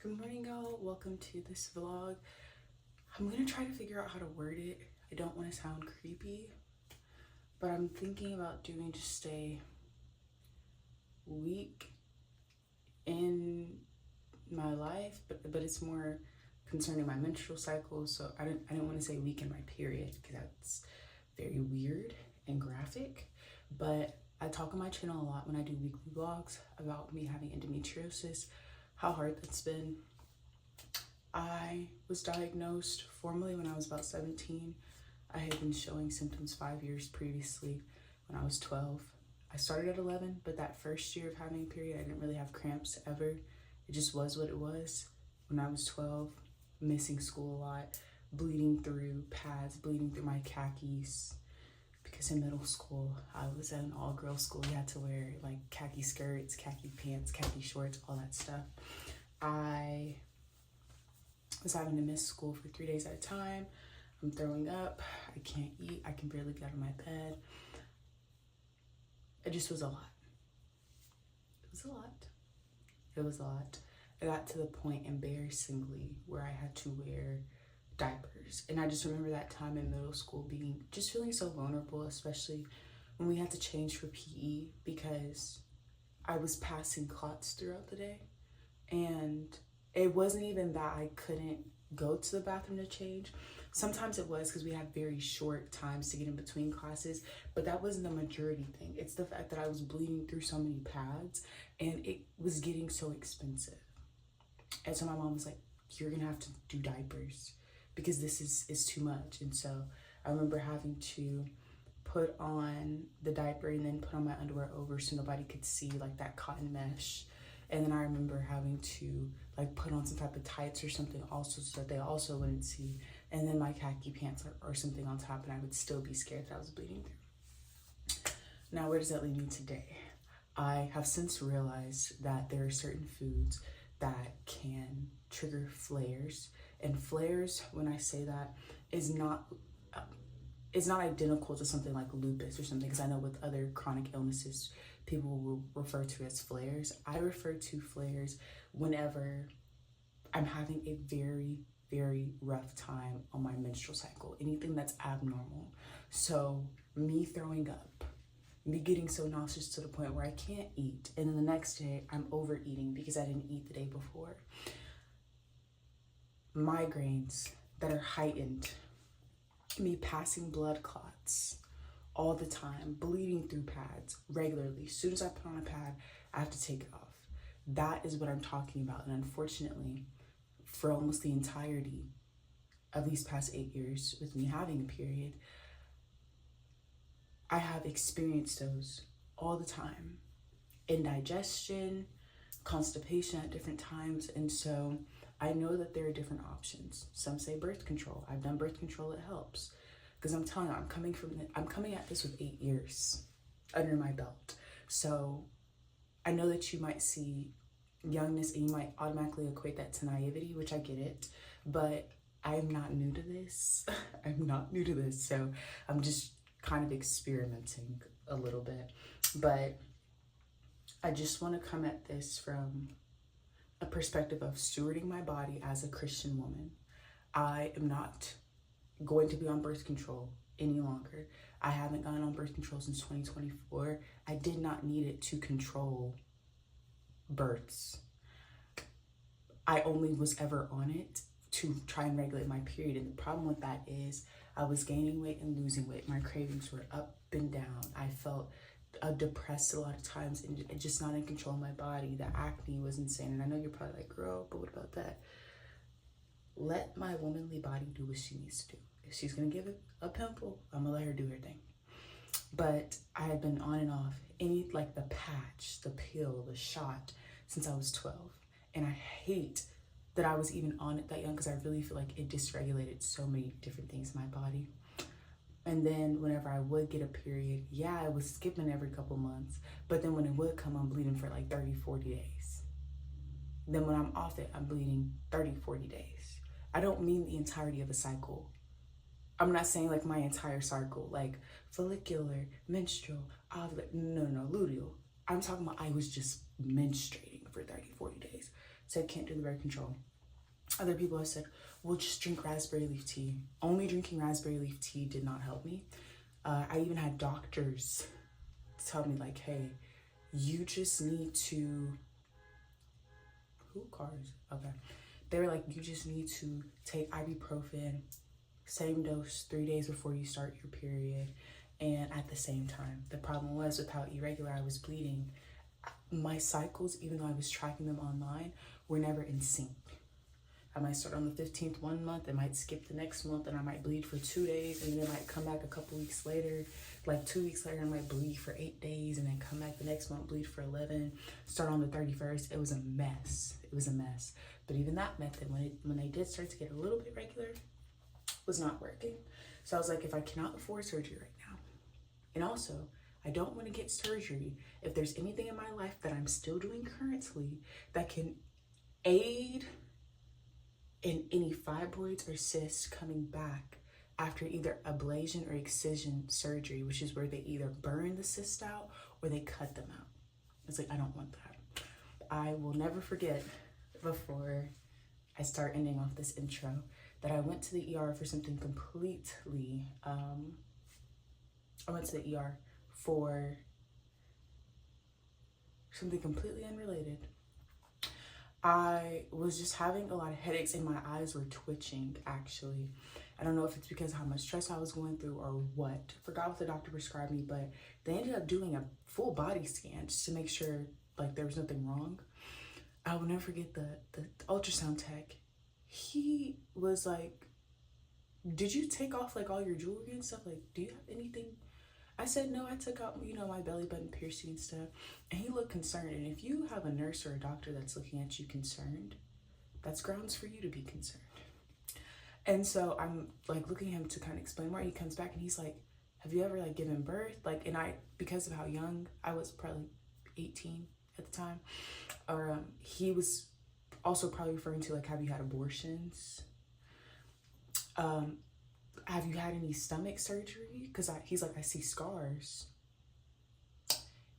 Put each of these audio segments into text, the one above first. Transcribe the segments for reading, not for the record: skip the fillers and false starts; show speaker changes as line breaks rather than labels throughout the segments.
Good morning, y'all. Welcome to this vlog. I'm gonna try to figure out how to word it. I don't want to sound creepy, but I'm thinking about doing just a week in my life, but it's more concerning my menstrual cycle. So I didn't want to say week in my period because that's very weird and graphic. But I talk on my channel a lot when I do weekly vlogs about me having endometriosis, how hard that's been. I was diagnosed formally when I was about 17. I had been showing symptoms 5 years previously when I was 12. I started at 11, but that first year of having a period, I didn't really have cramps ever. It just was what it was. When I was 12, missing school a lot, bleeding through pads, bleeding through my khakis. Because in middle school, I was at an all-girls school. You had to wear like khaki skirts, khaki pants, khaki shorts, all that stuff. I was having to miss school for 3 days at a time. I'm throwing up. I can't eat. I can barely get out of my bed. It just was a lot. It was a lot. It was a lot. I got to the point, embarrassingly, where I had to wear diapers. And I just remember that time in middle school just feeling so vulnerable, especially when we had to change for PE, because I was passing clots throughout the day. And it wasn't even that I couldn't go to the bathroom to change. Sometimes it was because we had very short times to get in between classes, but that wasn't the majority thing. It's the fact that I was bleeding through so many pads and it was getting so expensive. And so my mom was like, you're gonna have to do diapers because this is too much. And so I remember having to put on the diaper and then put on my underwear over so nobody could see like that cotton mesh. And then I remember having to like put on some type of tights or something also so that they also wouldn't see. And then my khaki pants or something on top, and I would still be scared that I was bleeding through. Now, where does that leave me today? I have since realized that there are certain foods that can trigger flares. And flares, when I say that, is not identical to something like lupus or something, because I know with other chronic illnesses, people will refer to as flares. I refer to flares whenever I'm having a very, very rough time on my menstrual cycle, anything that's abnormal. So me throwing up, me getting so nauseous to the point where I can't eat, and then the next day I'm overeating because I didn't eat the day before. Migraines that are heightened, me passing blood clots all the time, bleeding through pads regularly. As soon as I put on a pad, I have to take it off. That is what I'm talking about. And unfortunately, for almost the entirety of these past 8 years with me having a period, I have experienced those all the time. Indigestion, constipation at different times. And so I know that there are different options. Some say birth control. I've done birth control, it helps. Because I'm telling you, I'm coming at this with 8 years under my belt. So I know that you might see youngness and you might automatically equate that to naivety, which I get it, but I'm not new to this. I'm not new to this. So I'm just kind of experimenting a little bit. But I just want to come at this from a perspective of stewarding my body as a Christian woman. I am not going to be on birth control any longer. I haven't gone on birth control since 2024. I did not need it to control births. I only was ever on it to try and regulate my period. And the problem with that is I was gaining weight and losing weight. My cravings were up and down. I felt depressed a lot of times and just not in control of my body. The acne was insane. And I know you're probably like, girl, but what about that? Let my womanly body do what she needs to do. If she's gonna give it a pimple, I'm gonna let her do her thing. But I had been on and off, like the patch, the pill, the shot, since I was 12. And I hate that I was even on it that young because I really feel like it dysregulated so many different things in my body. And then whenever I would get a period, yeah, I was skipping every couple months. But then when it would come, I'm bleeding for like 30, 40 days. Then when I'm off it, I'm bleeding 30, 40 days. I don't mean the entirety of a cycle. I'm not saying like my entire cycle, like follicular, menstrual, ovular, no, luteal. I'm talking about I was just menstruating for 30, 40 days. said can't do the birth control. Other people have said, well, just drink raspberry leaf tea. Only drinking raspberry leaf tea did not help me. I even had doctors tell me like, hey, you just need to, who cars? Okay. They were like, you just need to take ibuprofen, same dose 3 days before you start your period, and at the same time. The problem was with how irregular I was bleeding, my cycles, even though I was tracking them online, were never in sync. I might start on the 15th one month, I might skip the next month, and I might bleed for 2 days, and then I might come back a couple weeks later. Like 2 weeks later, I might bleed for 8 days, and then come back the next month, bleed for 11, start on the 31st. It was a mess. It was a mess. But even that method, when they did start to get a little bit regular, was not working. So I was like, if I cannot afford surgery right now, and also I don't want to get surgery, if there's anything in my life that I'm still doing currently that can aid in any fibroids or cysts coming back after either ablation or excision surgery, which is where they either burn the cyst out or they cut them out. It's like, I don't want that. I will never forget, before I start ending off this intro, that I went to the ER for something completely, I went to the ER for something completely unrelated. I was just having a lot of headaches and my eyes were twitching, actually. I don't know if it's because of how much stress I was going through or what. Forgot what the doctor prescribed me, but they ended up doing a full body scan just to make sure like there was nothing wrong. I will never forget the ultrasound tech. He was like, did you take off like all your jewelry and stuff? Like, do you have anything? I said, no, I took out, my belly button piercing and stuff. And he looked concerned. And if you have a nurse or a doctor that's looking at you concerned, that's grounds for you to be concerned. And so I'm like looking at him to kind of explain more. He comes back and he's like, have you ever like given birth? Like, and because of how young I was, probably 18 at the time, or he was also probably referring to like, have you had abortions? Have you had any stomach surgery? Because he's like, I see scars.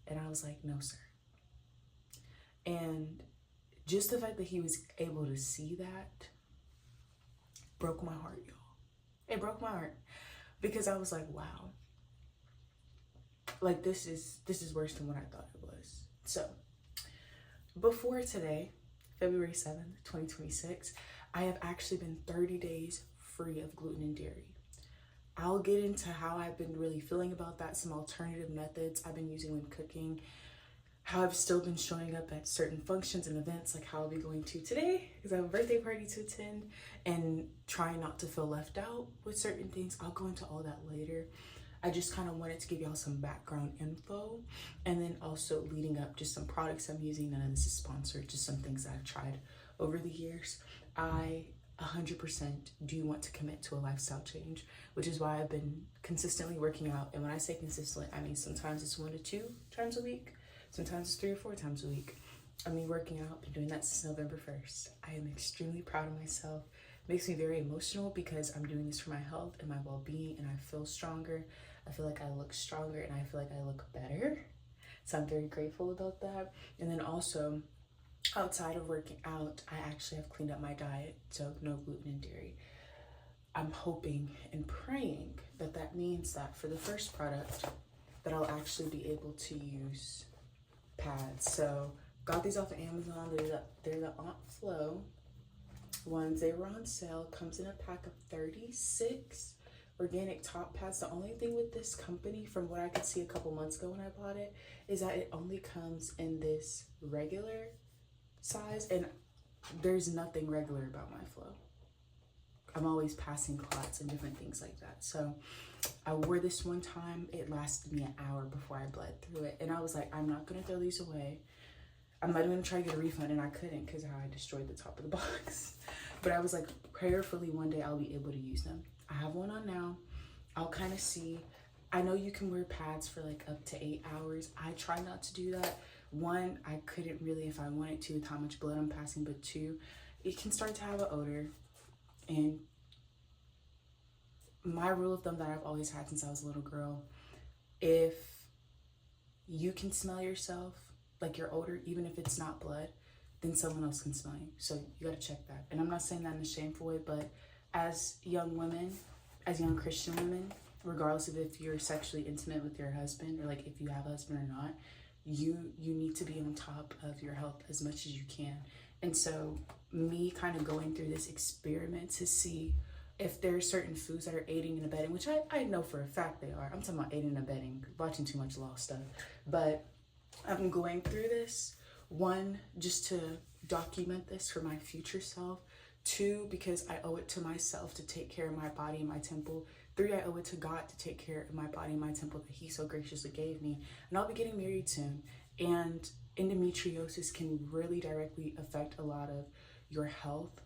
And I was like, no, sir. And just the fact that he was able to see that broke my heart, y'all. It broke my heart. Because I was like, wow. Like, this is worse than what I thought it was. So, before today, February 7th, 2026, I have actually been 30 days free of gluten and dairy. I'll get into how I've been really feeling about that, some alternative methods I've been using when cooking, how I've still been showing up at certain functions and events, like how I'll be going to today, because I have a birthday party to attend, and trying not to feel left out with certain things. I'll go into all that later. I just kind of wanted to give y'all some background info, and then also leading up just some products I'm using. None of this is sponsored, just some things that I've tried over the years. I 100% do want to commit to a lifestyle change, which is why I've been consistently working out. And when I say consistently, I mean sometimes it's 1 to 2 times a week, sometimes it's 3 or 4 times a week. I mean, working out, been doing that since November 1st. I am extremely proud of myself. It makes me very emotional because I'm doing this for my health and my well-being, and I feel stronger. I feel like I look stronger, and I feel like I look better. So I'm very grateful about that. And then also, outside of working out, I actually have cleaned up my diet, so no gluten and dairy. I'm hoping and praying that that means that for the first product that I'll actually be able to use pads. So got these off of Amazon. They're the Aunt Flo ones. They were on sale. Comes in a pack of 36 organic top pads. The only thing with this company, from what I could see a couple months ago when I bought it, is that it only comes in this regular size, and there's nothing regular about my flow. I'm always passing clots and different things like that. So I wore this one time. It lasted me an hour before I bled through it, and I was like, I'm not gonna throw these away. I'm not even trying to get a refund, and I couldn't because how I destroyed the top of the box. But I was like, prayerfully one day I'll be able to use them. I have one on now. I'll kind of see. I know you can wear pads for like up to 8 hours. I try not to do that. 1, I couldn't really if I wanted to with how much blood I'm passing, but 2, it can start to have an odor. And my rule of thumb that I've always had since I was a little girl, if you can smell yourself, like your odor, even if it's not blood, then someone else can smell you. So you gotta check that. And I'm not saying that in a shameful way, but as young women, as young Christian women, regardless of if you're sexually intimate with your husband or like if you have a husband or not, you need to be on top of your health as much as you can. And so me kind of going through this experiment to see if there are certain foods that are aiding and abetting, which I know for a fact they are. I'm talking about aiding and abetting, watching too much law stuff. But I'm going through this, one, just to document this for my future self. Two, because I owe it to myself to take care of my body and my temple. Three, I owe it to God to take care of my body and my temple that he so graciously gave me. And I'll be getting married soon. And endometriosis can really directly affect a lot of your health,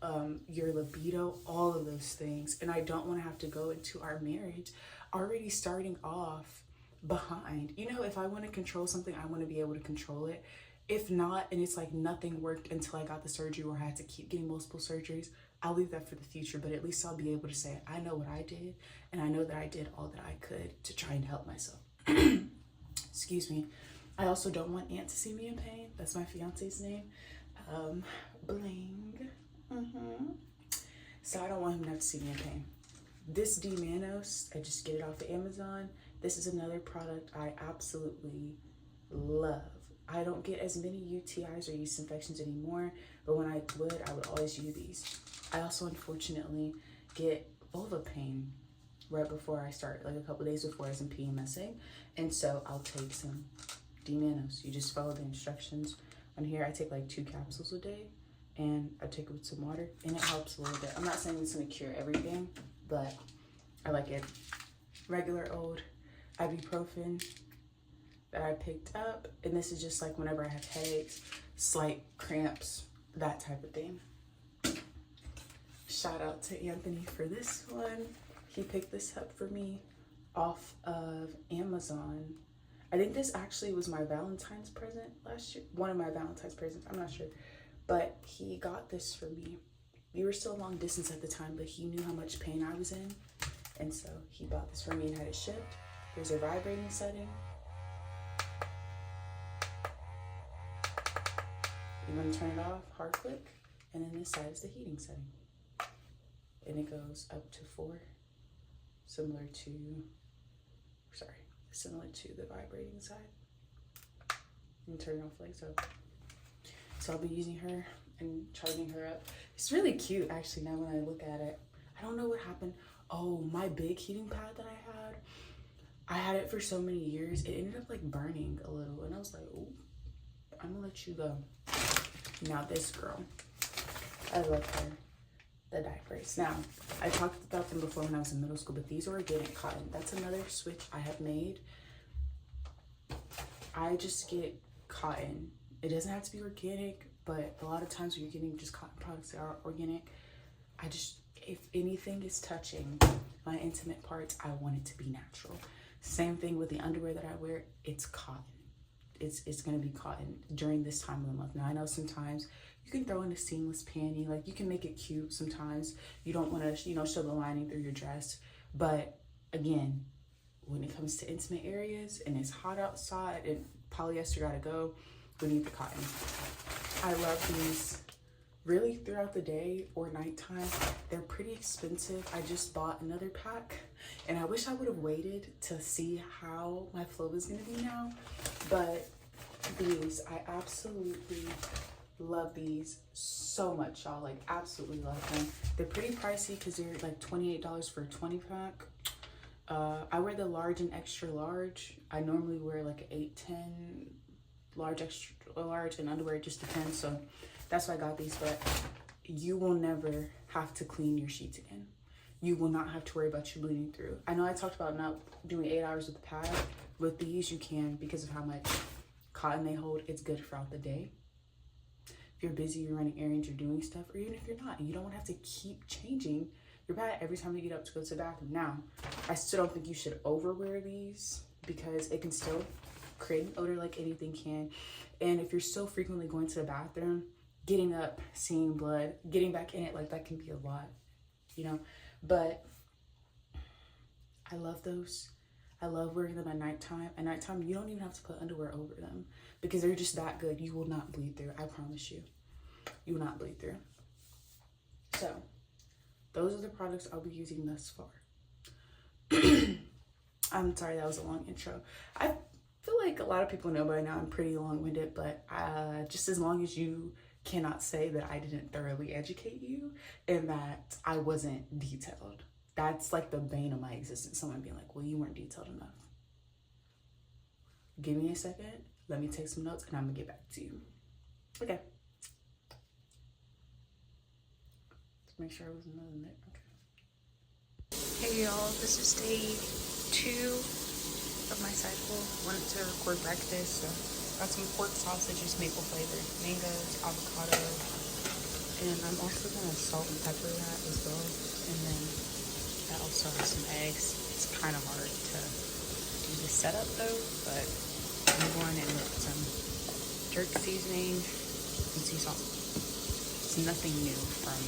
your libido, all of those things. And I don't want to have to go into our marriage already starting off behind. You know, if I want to control something, I want to be able to control it. If not, and it's like nothing worked until I got the surgery or I had to keep getting multiple surgeries, I'll leave that for the future. But at least I'll be able to say, I know what I did, and I know that I did all that I could to try and help myself. Excuse me. I also don't want Aunt to see me in pain. That's my fiance's name. Bling. So I don't want him to have to see me in pain. This D-Manos, I just get it off of Amazon. This is another product I absolutely love. I don't get as many UTIs or yeast infections anymore, but when I would always use these. I also unfortunately get vulva pain right before I start, like a couple days before I was in PMSing. And so I'll take some D-Manos. You just follow the instructions. On here, I take like 2 capsules a day, and I take it with some water, and it helps a little bit. I'm not saying it's gonna cure everything, but I like it. Regular old ibuprofen that I picked up, and this is just like whenever I have headaches, slight cramps, that type of thing. Shout out to Anthony for this one. He picked this up for me off of Amazon. I think this actually was my Valentine's present last year. One of my Valentine's presents, I'm not sure. But he got this for me. We were still long distance at the time, but he knew how much pain I was in. And so he bought this for me and had it shipped. There's a vibrating setting. You want to turn it off, hard click. And then this side is the heating setting. And it goes up to 4, similar to the vibrating side. And turn it off like so. So I'll be using her and charging her up. It's really cute actually now when I look at it. I don't know what happened. Oh, my big heating pad that I had it for so many years. It ended up like burning a little, and I was like, oh, I'm gonna let you go. Now this girl, I love her. The diapers. Now, I talked about them before when I was in middle school, but these are organic cotton. That's another switch I have made. I just get cotton. It doesn't have to be organic, but a lot of times when you're getting just cotton products that are organic, if anything is touching my intimate parts, I want it to be natural. Same thing with the underwear that I wear, it's cotton. It's gonna be cotton during this time of the month. Now I know sometimes you can throw in a seamless panty, like you can make it cute sometimes. You don't wanna, show the lining through your dress. But again, when it comes to intimate areas and it's hot outside and polyester gotta go, we need the cotton. I love these really throughout the day or nighttime. They're pretty expensive. I just bought another pack and I wish I would have waited to see how my flow is gonna be now. But these, I absolutely love these so much, y'all. Like absolutely love them. They're pretty pricey because they're like $28 for a 20 pack. I wear the large and extra large. I normally wear like an 8-10 large, extra large, and underwear. It just depends. So that's why I got these. But you will never have to clean your sheets again. You will not have to worry about you bleeding through. I know I talked about not doing 8 hours with the pad. With these you can, because of how much cotton they hold. It's good throughout the day. If you're busy, you're running errands, you're doing stuff, or even if you're not, you don't have to keep changing your pad every time you get up to go to the bathroom. Now, I still don't think you should overwear these because it can still create an odor like anything can. And if you're so frequently going to the bathroom, getting up, seeing blood, getting back in it, like that can be a lot, But I love those. I love wearing them at nighttime. At nighttime, you don't even have to put underwear over them because they're just that good. You will not bleed through, I promise you. you will not bleed through. So those are the products I'll be using thus far. I'm sorry, that was a long intro. I feel like a lot of people know by now I'm pretty long-winded, but just as long as you cannot say that I didn't thoroughly educate you and that I wasn't detailed. That's like the bane of my existence. Someone being like, well, you weren't detailed enough. Give me a second. Let me take some notes and I'm gonna get back to you. Okay. Let's make sure I wasn't in there. Okay. Hey y'all, this is day 2 of my cycle. Wanted to record breakfast, so got some pork sausages, maple flavored, mangoes, avocado, and I'm also gonna salt and pepper that as well. And then I also have some eggs. It's kind of hard to do the setup though, but I'm going in with some jerk seasoning and sea salt. It's nothing new from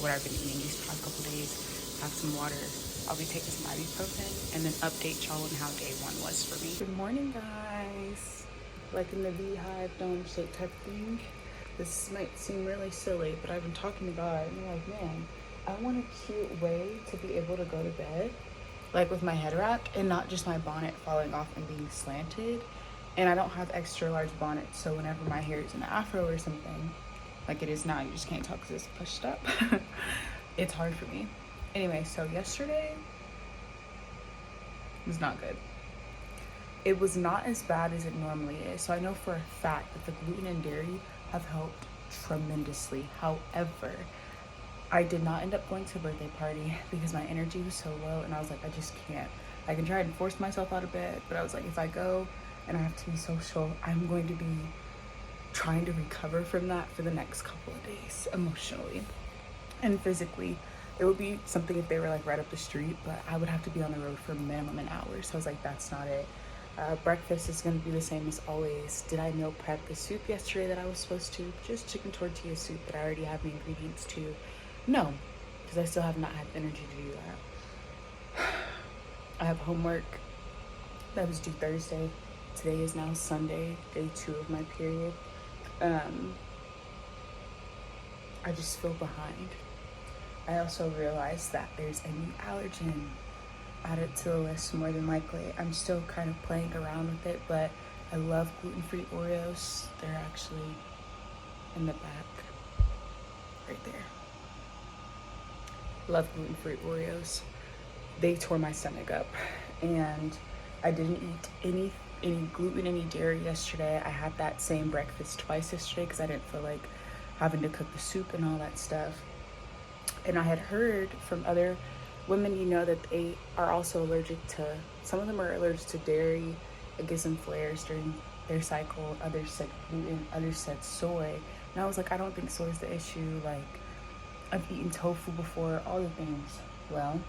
what I've been eating these past couple days. Have some water. I'll be taking some ibuprofen and then update y'all on how day 1 was for me. Good morning, guys. Like in the beehive dome shape type thing. This might seem really silly, but I've been talking to God and I'm like, man, I want a cute way to be able to go to bed, like with my head wrapped and not just my bonnet falling off and being slanted. And I don't have extra large bonnets, so whenever my hair is in an afro or something, like it is now, you just can't tell because it's pushed up. It's hard for me. Anyway, so yesterday was not good. It was not as bad as it normally is. So I know for a fact that the gluten and dairy have helped tremendously. However, I did not end up going to a birthday party because my energy was so low and I was like, I just can't. I can try and force myself out of bed, but I was like, if I go and I have to be social, I'm going to be trying to recover from that for the next couple of days, emotionally and physically. It would be something if they were like right up the street, but I would have to be on the road for minimum an hour. So I was like, that's not it. Breakfast is going to be the same as always. Did I meal prep the soup yesterday that I was supposed to? Just chicken tortilla soup that I already have the ingredients to. No, because I still have not had energy to do that. I have homework that was due Thursday. Today is now Sunday, day 2 of my period. I just feel behind. I also realized that there's a new allergen added to the list more than likely. I'm still kind of playing around with it, but I love gluten-free Oreos. They're actually in the back, right there. Love gluten-free Oreos. They tore my stomach up, and I didn't eat any gluten, any dairy yesterday. I had that same breakfast twice yesterday because I didn't feel like having to cook the soup and all that stuff. And I had heard from other women, you know, that they are also allergic to, some of them are allergic to dairy. It gives them flares during their cycle. Others said gluten, others said soy. And I was like, I don't think soy is the issue. Like, I've eaten tofu before, all the things. Well,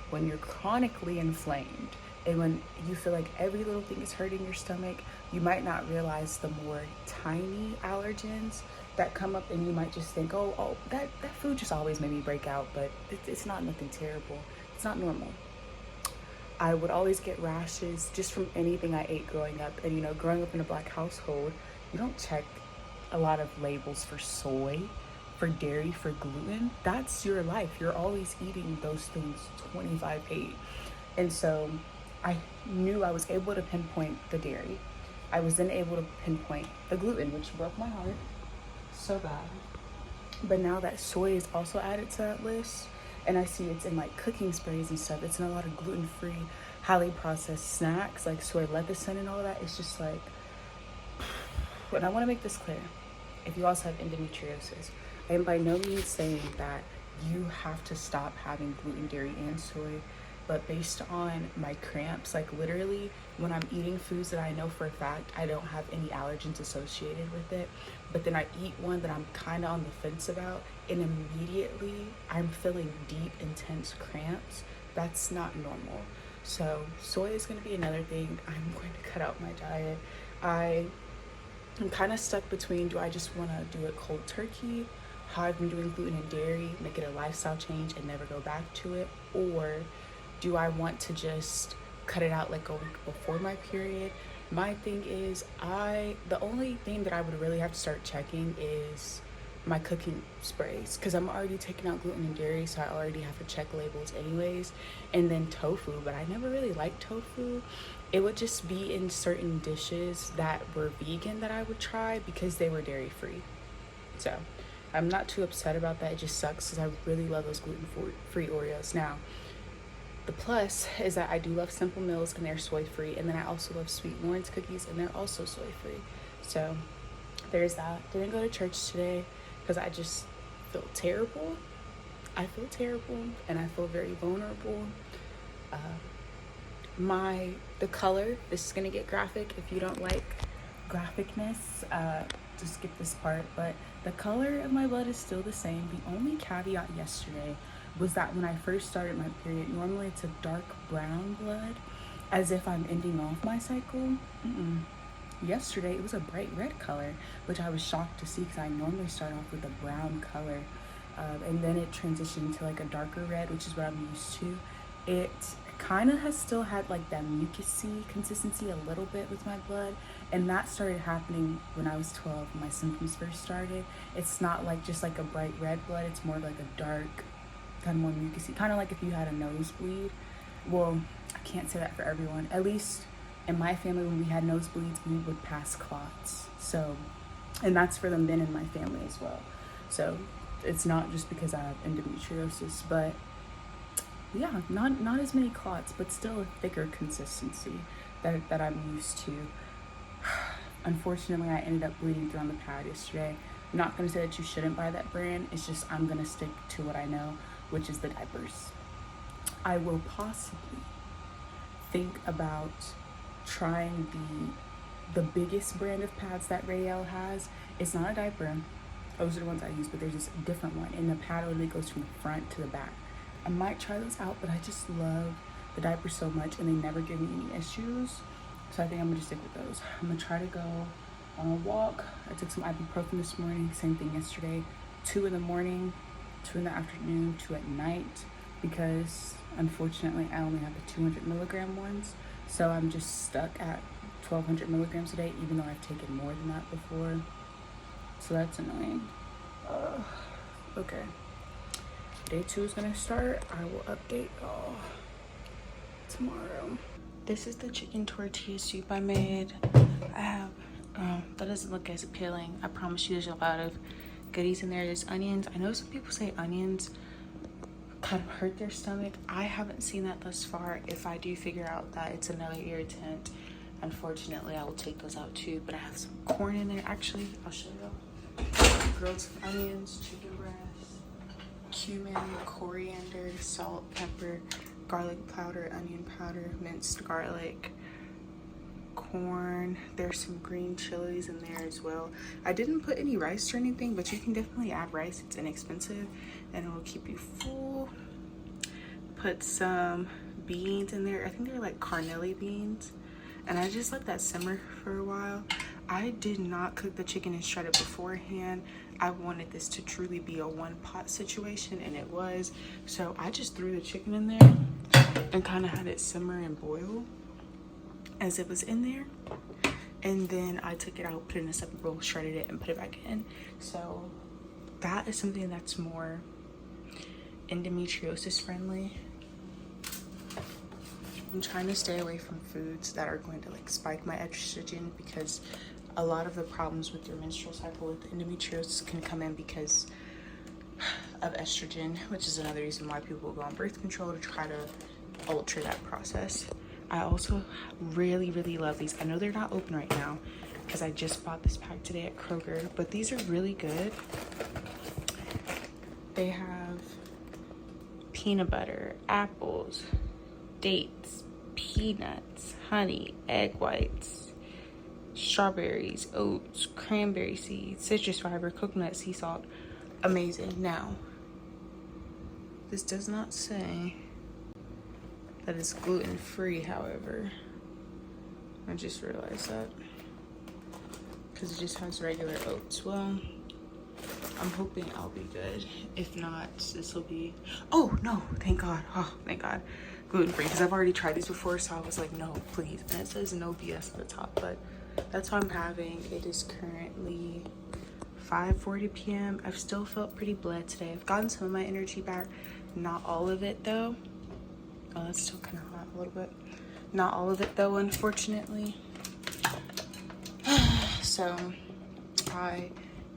when you're chronically inflamed and when you feel like every little thing is hurting your stomach, you might not realize the more tiny allergens that come up, and you might just think, oh, that food just always made me break out, but it's not nothing terrible. It's not normal. I would always get rashes just from anything I ate growing up. And, you know, growing up in a Black household, you don't check a lot of labels for soy, for dairy, for gluten. That's your life. You're always eating those things 25/8. And so I knew I was able to pinpoint the dairy. I was then able to pinpoint the gluten, which broke my heart so bad. But now that soy is also added to that list, and I see it's in like cooking sprays and stuff, it's in a lot of gluten-free, highly processed snacks like soy lecithin and all that. It's just like, and I want to make this clear. If you also have endometriosis, I am by no means saying that you have to stop having gluten, dairy, and soy. But based on my cramps, like literally when I'm eating foods that I know for a fact I don't have any allergens associated with it, but then I eat one that I'm kind of on the fence about, and immediately I'm feeling deep, intense cramps. That's not normal. So soy is going to be another thing I'm going to cut out my diet. I'm kind of stuck between, do I just want to do it cold turkey, how I've been doing gluten and dairy, make it a lifestyle change and never go back to it, or do I want to just cut it out like a week before my period? My thing is, the only thing that I would really have to start checking is my cooking sprays, because I'm already taking out gluten and dairy, so I already have to check labels anyways. And then tofu, but I never really liked tofu. It would just be in certain dishes that were vegan that I would try because they were dairy free. So I'm not too upset about that. It just sucks because I really love those gluten-free Oreos. Now, the plus is that I do love Simple Mills and they're soy free. And then I also love Sweet Lawrence cookies and they're also soy free. So there's that. Didn't go to church today because I just feel terrible. I feel terrible and I feel very vulnerable. The color, this is gonna get graphic. If you don't like graphicness, just skip this part. But the color of my blood is still the same. The only caveat yesterday was that when I first started my period, normally it's a dark brown blood, as if I'm ending off my cycle. Yesterday it was a bright red color, which I was shocked to see because I normally start off with a brown color, and then it transitioned to like a darker red, which is what I'm used to. It kind of has still had like that mucusy consistency a little bit with my blood, and that started happening when I was 12 when my symptoms first started. It's not like just like a bright red blood, it's more like a dark, kind of more mucusy, kind of like if you had a nosebleed. Well, I can't say that for everyone. At least in my family, when we had nosebleeds, we would pass clots. So, and that's for the men in my family as well. So it's not just because I have endometriosis, but yeah, not as many clots, but still a thicker consistency that I'm used to. Unfortunately, I ended up bleeding through on the pad yesterday. I'm not going to say that you shouldn't buy that brand. It's just I'm going to stick to what I know, which is the diapers. I will possibly think about trying the biggest brand of pads that Areyah has. It's not a diaper. Those are the ones I use, but there's this different one. And the pad literally goes from the front to the back. I might try those out, but I just love the diapers so much and they never give me any issues. So I think I'm gonna stick with those. I'm gonna try to go on a walk. I took some ibuprofen this morning, same thing yesterday. 2 in the morning, 2 in the afternoon, 2 at night, because unfortunately I only have the 200 milligram ones. So I'm just stuck at 1200 milligrams a day, even though I've taken more than that before. So that's annoying. Okay. Day 2 is gonna start. I will update y'all tomorrow. This is the chicken tortilla soup I made. I have, that doesn't look as appealing. I promise you there's a lot of goodies in there. There's onions. I know some people say onions kind of hurt their stomach. I haven't seen that thus far. If I do figure out that it's another irritant, unfortunately I will take those out too. But I have some corn in there. Actually, I'll show you. Grilled some onions, chicken breast, cumin, coriander, salt, pepper, garlic powder, onion powder, minced garlic, corn. There's some green chilies in there as well. I didn't put any rice or anything, but you can definitely add rice. It's inexpensive and it will keep you full. Put some beans in there. I think they're like carnelli beans, and I just let that simmer for a while. I did not cook the chicken and shred it beforehand. I wanted this to truly be a one pot situation, and it was. So I just threw the chicken in there and kind of had it simmer and boil as it was in there. And then I took it out, put it in a separate bowl, shredded it, and put it back in. So that is something that's more endometriosis friendly. I'm trying to stay away from foods that are going to like spike my estrogen, because a lot of the problems with your menstrual cycle with endometriosis can come in because of estrogen, which is another reason why people go on birth control, to try to alter that process. I also really love these. I know they're not open right now because I just bought this pack today at Kroger, but these are really good. They have peanut butter, apples, dates, peanuts, honey, egg whites, strawberries, oats, cranberry seeds, citrus fiber, coconut, sea salt. Amazing. Now, this does not say that it's gluten-free, however. I just realized that, because it just has regular oats. Well, I'm hoping I'll be good. If not, this will be, oh no, thank God. Oh, thank God. Gluten-free, because I've already tried these before, so I was like, no, please. And it says no BS at the top, but that's what I'm having. It is currently 5:40 p.m. I've still felt pretty bled today. I've gotten some of my energy back, not all of it though. Oh, that's still kind of hot a little bit. Not all of it though, unfortunately. So I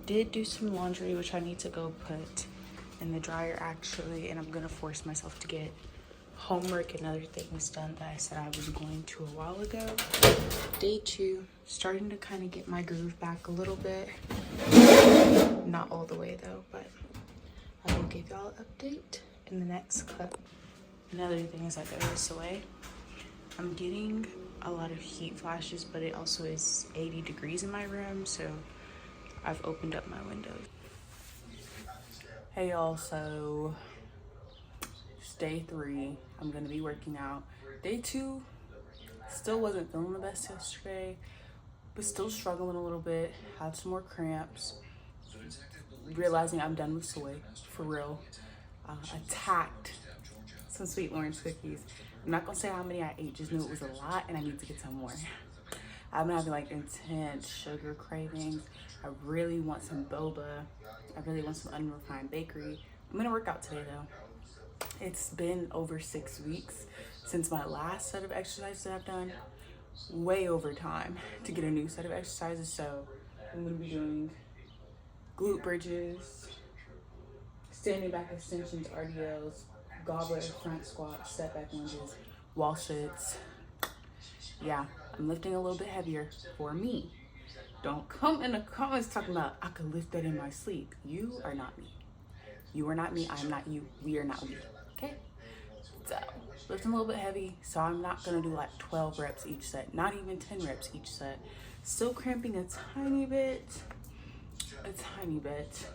did do some laundry, which I need to go put in the dryer actually, and I'm gonna force myself to get homework and other things done that I said I was going to a while ago. Day 2, starting to kind of get my groove back a little bit. Not all the way though, but I will give y'all an update in the next clip. Another thing is I throw this away. I'm getting a lot of heat flashes, but it also is 80 degrees in my room, so I've opened up my windows. Hey y'all, so it's day 3. I'm gonna be working out. Day 2, still wasn't feeling the best yesterday, but still struggling a little bit. Had some more cramps. Realizing I'm done with soy, for real. Attacked some Sweet Lawrence cookies. I'm not gonna say how many I ate, just knew it was a lot and I need to get some more. I've been having like intense sugar cravings. I really want some boba. I really want some unrefined bakery. I'm gonna work out today though. It's been over 6 weeks since my last set of exercises that I've done. Way over time to get a new set of exercises. So I'm gonna be doing glute bridges, standing back extensions, RDLs, goblet front squats, step back lunges, wall sits. Yeah, I'm lifting a little bit heavier for me. Don't come in the comments talking about I could lift that in my sleep. You are not me. You are not me. I am not you. We are not we. Okay? So lifting a little bit heavy. So I'm not gonna do like 12 reps each set. Not even 10 reps each set. Still cramping a tiny bit. A tiny bit.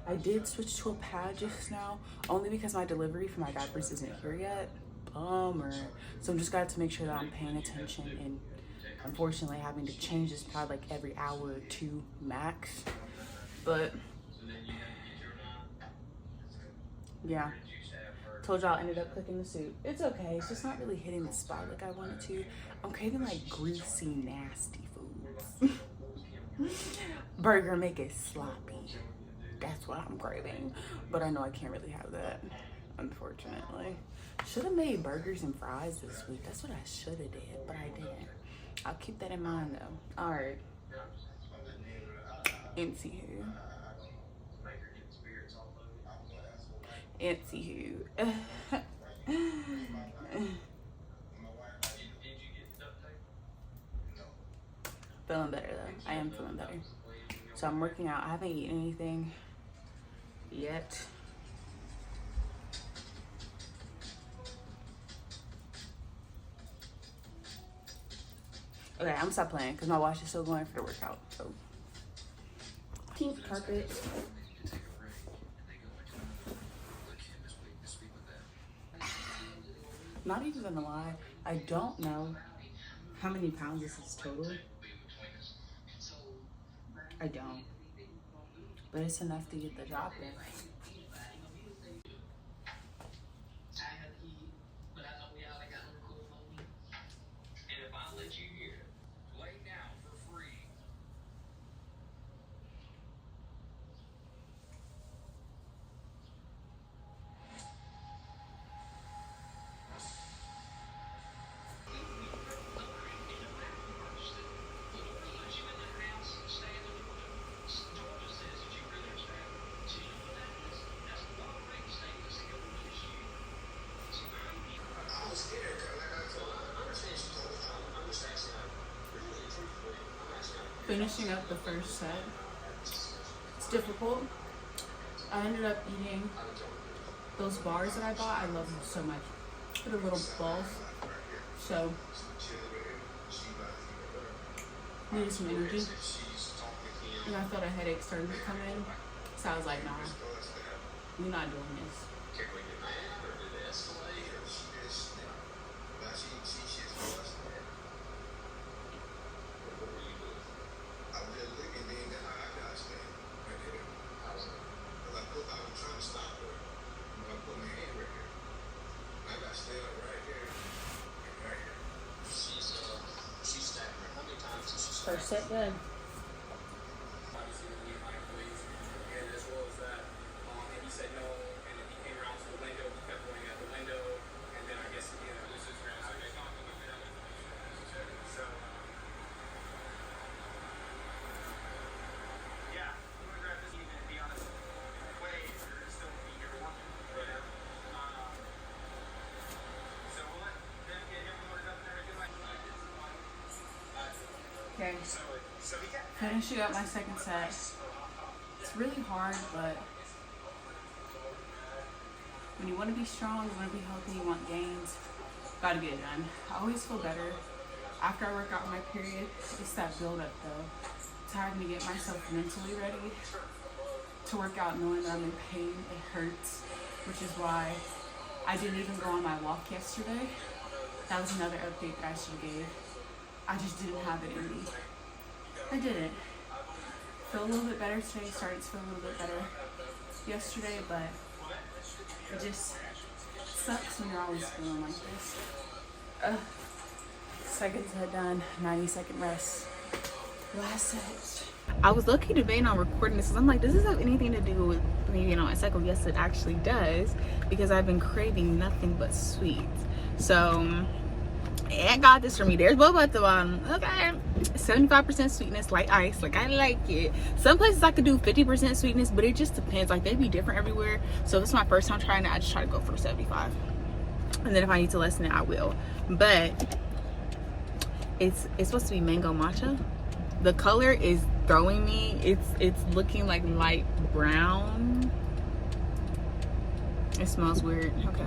I did switch to a pad just now, only because my delivery for my diapers isn't here yet. Bummer. So I'm just got to make sure that I'm paying attention, and unfortunately having to change this pad like every hour or 2 max. But yeah, told y'all I ended up cooking the soup. It's okay, it's just not really hitting the spot like I wanted to. I'm craving like greasy, nasty foods. Burger, make it sloppy. That's what I'm craving, but I know I can't really have that, unfortunately. Should have made burgers and fries this week. That's what I should have did, but I didn't. I'll keep that in mind though. All right. Anywho. Feeling better though. I am feeling better. So I'm working out. I haven't eaten anything yet. Okay, I'm gonna stop playing because my watch is still going for the workout. So pink carpet. Not even gonna lie, I don't know how many pounds this is total. I don't, but it's enough to get the job done. Finishing up the first set. It's difficult. I ended up eating those bars that I bought. I love them so much. For the little balls. So, needed some energy. And I felt a headache starting to come in. So I was like, nah, we're not doing this. First set done. Okay. Finishing up my second set. It's really hard, but when you want to be strong, you want to be healthy, you want gains, gotta get it done. I always feel better after I work out my period. It's that build up though. It's having to get myself mentally ready to work out knowing that I'm in pain. It hurts, which is why I didn't even go on my walk yesterday. That was another update that I should have gave. I just didn't have it in me. I didn't. Feel a little bit better today, started to feel a little bit better yesterday, but it just sucks when you're always feeling like this. Second set done, 90-second rest. Last set. I was lucky debating on recording this because I'm like, does this have anything to do with me being on my cycle? Yes, it actually does, because I've been craving nothing but sweets. So, it got this for me. There's boba at the bottom. Okay. 75% sweetness, like ice. Like, I like it. Some places I could do 50% sweetness, but it just depends. Like, they be different everywhere. So, if it's my first time trying it, I just try to go for 75. And then if I need to lessen it, I will. But, it's supposed to be mango matcha. The color is throwing me. It's looking like light brown. It smells weird. Okay.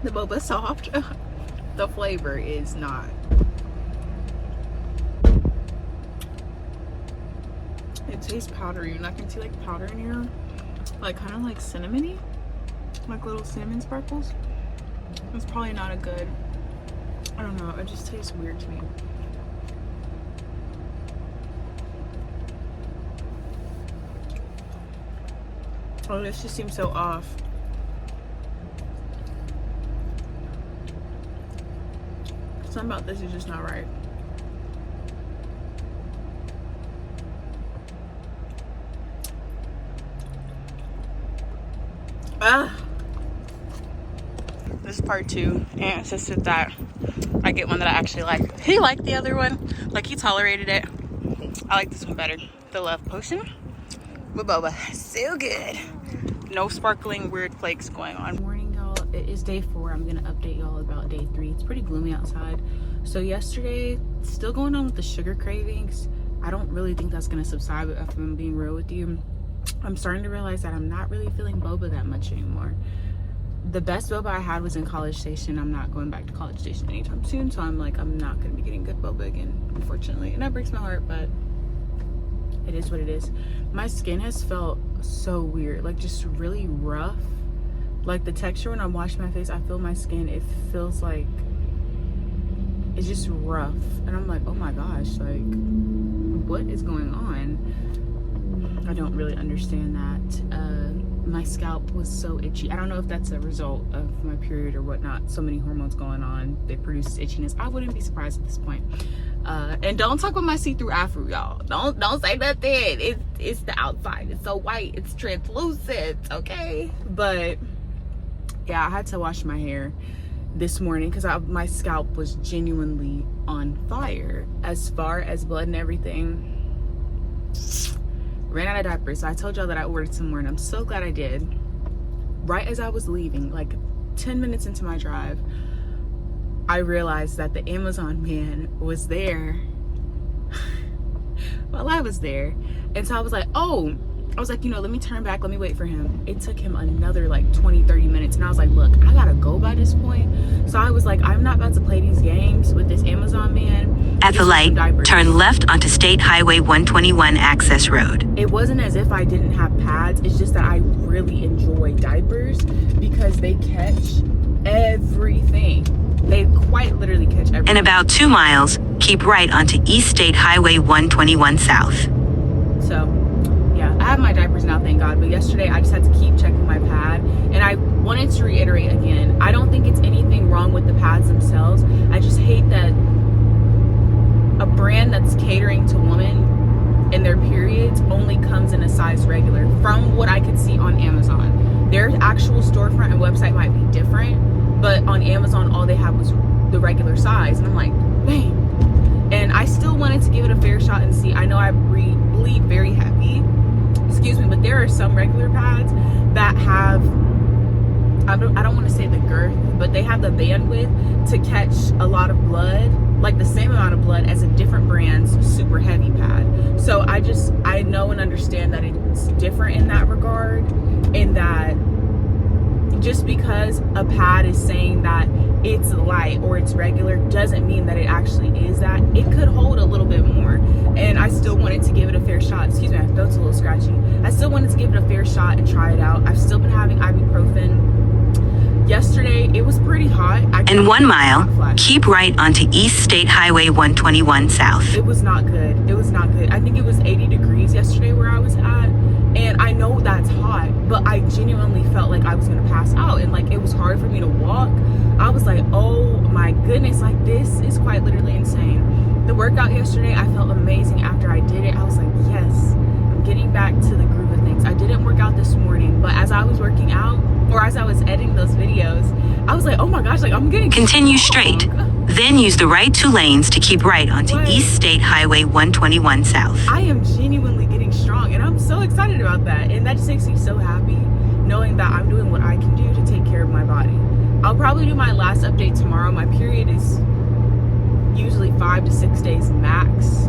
The boba's soft. The flavor is not. It tastes powdery, and I can see like powder in here, like kind of like cinnamony, like little cinnamon sparkles. It's probably not a good, I don't know, it just tastes weird to me. Oh, this just seems so off. Something about this is just not right. This is part 2. Aunt insisted that I get one that I actually like. He liked the other one, like he tolerated it. I like this one better. The Love Potion with boba, so good. No sparkling weird flakes going on. Morning, y'all. It is day 4. I'm gonna update y'all about day 3. It's pretty gloomy outside. So yesterday, still going on with the sugar cravings. I don't really think that's gonna subside, if I'm being real with you. I'm starting to realize that I'm not really feeling boba that much anymore. The best boba I had was in College Station. I'm not going back to College Station anytime soon, so I'm like, I'm not gonna be getting good boba again, unfortunately. And that breaks my heart, but it is what it is. My skin has felt so weird, like just really rough. Like the texture when I wash my face, I feel my skin, it feels like it's just rough. And I'm like, oh my gosh, like what is going on? I don't really understand that. My scalp was so itchy. I don't know if that's a result of my period or whatnot. So many hormones going on, they produce itchiness. I wouldn't be surprised at this point. And don't talk about my see-through afro, y'all. Don't say nothing. It's the outside. It's so white. It's translucent. Okay. But yeah, I had to wash my hair this morning because my scalp was genuinely on fire. As far as blood and everything, ran out of diapers. So I told y'all that I ordered some more, and I'm so glad I did. Right as I was leaving, like 10 minutes into my drive, I realized that the Amazon man was there while I was there. And so I was like, you know, let me turn back, let me wait for him. It took him another like 20-30 minutes, and I was like, look, I gotta go by this point. So I was like, I'm not about to play these games with this Amazon man.
At the light, turn left onto State Highway 121 Access Road.
It wasn't as if I didn't have pads, it's just that I really enjoy diapers because they catch everything. They quite literally catch everything.
In about 2 miles, keep right onto East State Highway 121 South.
So, yeah, I have my diapers now, thank God. But yesterday, I just had to keep checking my pad. And I wanted to reiterate again, I don't think it's anything wrong with the pads themselves. I just hate that a brand that's catering to women and their periods only comes in a size regular. From what I could see on Amazon, their actual storefront and website might be different, but on Amazon all they had was the regular size. And I'm like, bang. And I still wanted to give it a fair shot and see. I know I bleed very heavy, excuse me, but there are some regular pads that have, I don't want to say the girth, but they have the bandwidth to catch a lot of blood, like the same amount of blood as a different brand's super heavy pad. So I know and understand that it's different in that regard, in that just because a pad is saying that it's light or it's regular doesn't mean that it actually is that. It could hold a little bit more, and I still wanted to give it a fair shot. Excuse me, my throat's a little scratchy. I still wanted to give it a fair shot and try it out. I've still been having ibuprofen. Yesterday it was pretty hot.
In 1 mile, keep right onto East State Highway 121 South.
It was not good. It was not good. I think it was 80 degrees yesterday where I was at, and I know that's hot, but I genuinely felt like I was gonna pass out, and like it was hard for me to walk. I was like, oh my goodness, like this is quite literally insane. The workout yesterday, I felt amazing after I did it. I was like, yes, I'm getting back to the groove of things. I didn't work out this morning, but as I was working out, or as I was editing those videos, I was like, oh my gosh, like I'm getting
Continue
strong.
straight. Then use the right 2 lanes to keep right onto East State Highway 121 South.
I am genuinely getting strong, and I'm so excited about that. And that just makes me so happy, knowing that I'm doing what I can do to take care of my body. I'll probably do my last update tomorrow. My period is usually 5 to 6 days max,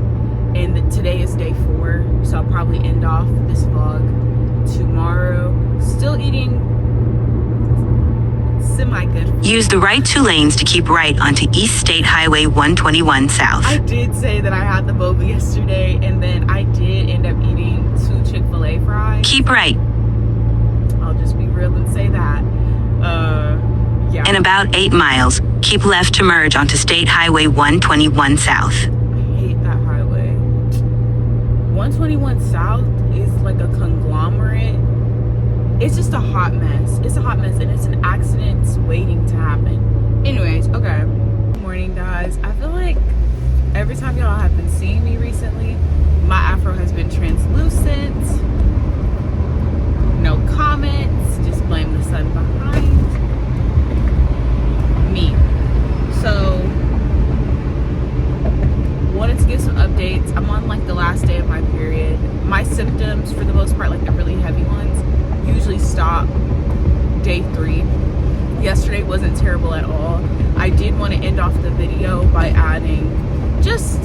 and today is day 4, so I'll probably end off this vlog tomorrow. Still eating semi-good food.
Use the right 2 lanes to keep right onto East State Highway 121 South.
I did say that I had the boba yesterday, and then I did end up eating 2 Chick-fil-A fries.
Keep right.
I'll just be real and say that. Yeah.
In about 8 miles, keep left to merge onto State Highway 121 South.
I hate that highway. 121 South is like a conglomerate. It's just a hot mess. It's a hot mess, and it's an accident waiting to happen. Anyways, okay. Good morning, guys. I feel like every time y'all have been seeing me recently, my afro has been translucent. No comments. Just blame the sun behind me. So, wanted to give some updates. I'm on like the last day of my period. My symptoms, for the most part, like the really heavy ones, usually stop day 3. Yesterday wasn't terrible at all. I did want to end off the video by adding just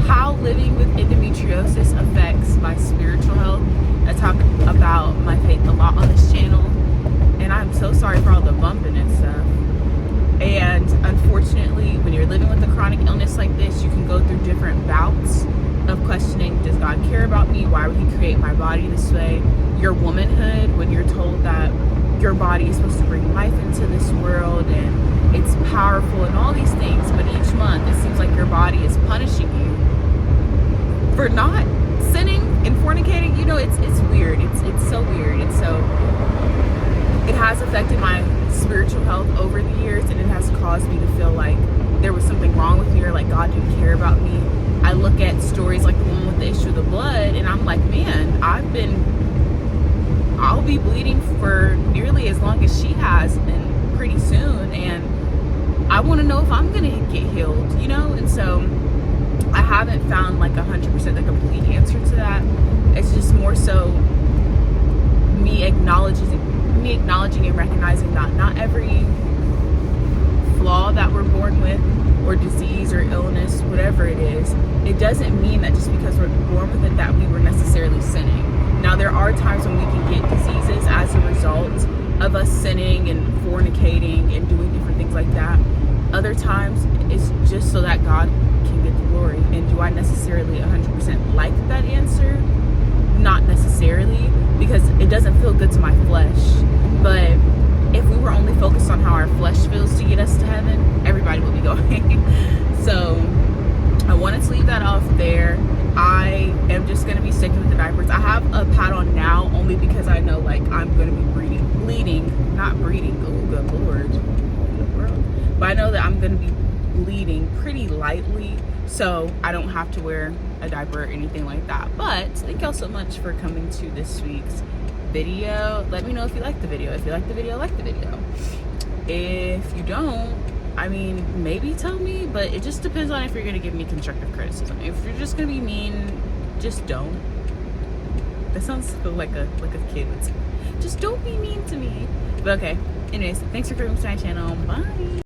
how living with endometriosis affects my spiritual health. I talk about my faith a lot on this channel, and I'm so sorry for all the bumping and stuff. And unfortunately, when you're living with a chronic illness like this, you can go through different bouts of questioning, does God care about me? Why would he create my body this way? Your womanhood, when you're told that your body is supposed to bring life into this world and it's powerful and all these things, but each month it seems like your body is punishing you for not sinning and fornicating. You know, it's weird. It's so weird. And so it has affected my spiritual health over the years, and it has caused me to feel like there was something wrong with me, or like God didn't care about me. I look at stories like the one with the issue of the blood, and I'm like, man, I'll be bleeding for nearly as long as she has, and pretty soon, and I want to know if I'm gonna get healed, you know. And so I haven't found like 100% the complete answer to that. It's just more so me acknowledging and recognizing that not every flaw that we're born with, or disease or illness, whatever it is, it doesn't mean that just because we're born with it that we were necessarily sinning. Now, there are times when we can get diseases as a result of us sinning and fornicating and doing different things like that. Other times it's just so that God can get the glory. And do I necessarily 100% like that answer? Not necessarily, because it doesn't feel good to my flesh. But if we were only focused on how our flesh feels to get us to heaven, everybody would be going. So I wanted to leave that off there. I am just going to be sticking with the diapers. I have a pad on now only because I know like I'm going to be bleeding, not breeding. Oh, good Lord. In the world. But I know that I'm going to be bleeding pretty lightly, so I don't have to wear a diaper or anything like that. But thank y'all so much for coming to this week's video. Let me know if you like the video. If you like the video, like the video. If you don't, I mean, maybe tell me, but it just depends on if you're gonna give me constructive criticism. If you're just gonna be mean, just don't. That sounds like a kid would say. Just don't be mean to me. But okay. Anyways, thanks for coming to my channel. Bye.